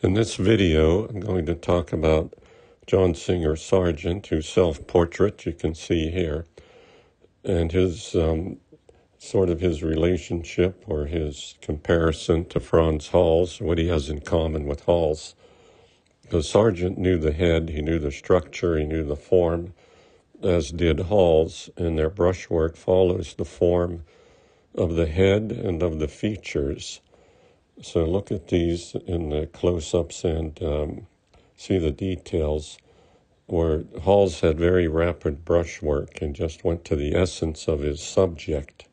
In this video, I'm going to talk about John Singer Sargent, whose self-portrait you can see here, and his sort of his relationship or his comparison to Frans Hals, what he has in common with Hals. Because Sargent knew the head, he knew the structure, he knew the form, as did Hals, and their brushwork follows the form of the head and of the features. So look at these in the close-ups and see the details, where Hals had very rapid brushwork and just went to the essence of his subject.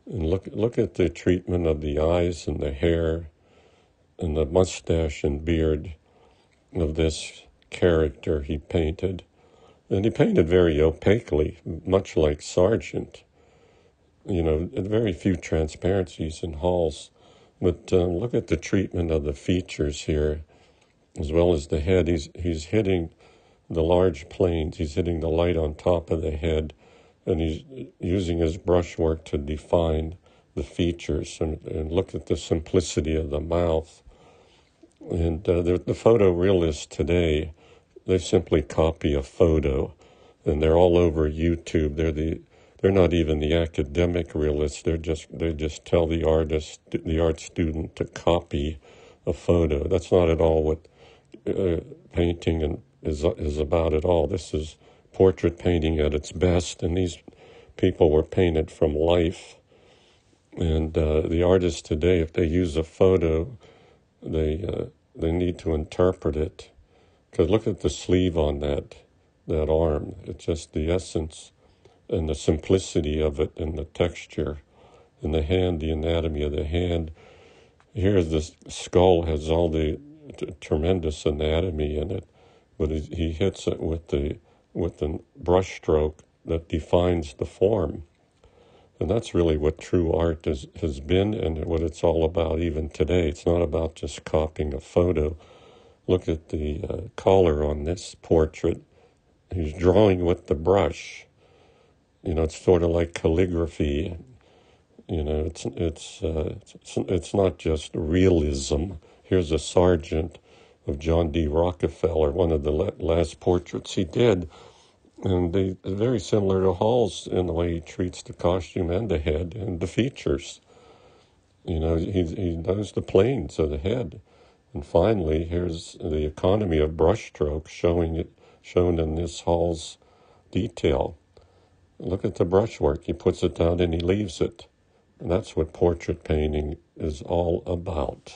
And look at the treatment of the eyes and the hair and the mustache and beard of this character he painted. And he painted very opaquely, much like Sargent. You know, very few transparencies in Hals. But look at the treatment of the features here, as well as the head. He's hitting the large planes. He's hitting the light on top of the head, and he's using his brushwork to define the features. And look at the simplicity of the mouth. And the photorealists today, they simply copy a photo, and they're all over YouTube. They're not even the academic realists. They just tell the art student to copy a photo. That's not at all what painting is about at all. This is portrait painting at its best, and these people were painted from life. And the artists today, if they use a photo, they need to interpret it. Because look at the sleeve on that arm. It's just the essence and the simplicity of it and the texture. And the hand, the anatomy of the hand. Here the skull has all the tremendous anatomy in it, but he hits it with the brush stroke that defines the form. And that's really what true art has been and what it's all about even today. It's not about just copying a photo. Look at the collar on this portrait. He's drawing with the brush. You know, it's sort of like calligraphy. You know, it's not just realism. Here's a Sargent of John D. Rockefeller, one of the last portraits he did. And they're very similar to Hals in the way he treats the costume and the head and the features. You know, he knows the planes of the head. And finally, here's the economy of brushstrokes shown in this Hals detail. Look at the brushwork. He puts it down and he leaves it. And that's what portrait painting is all about.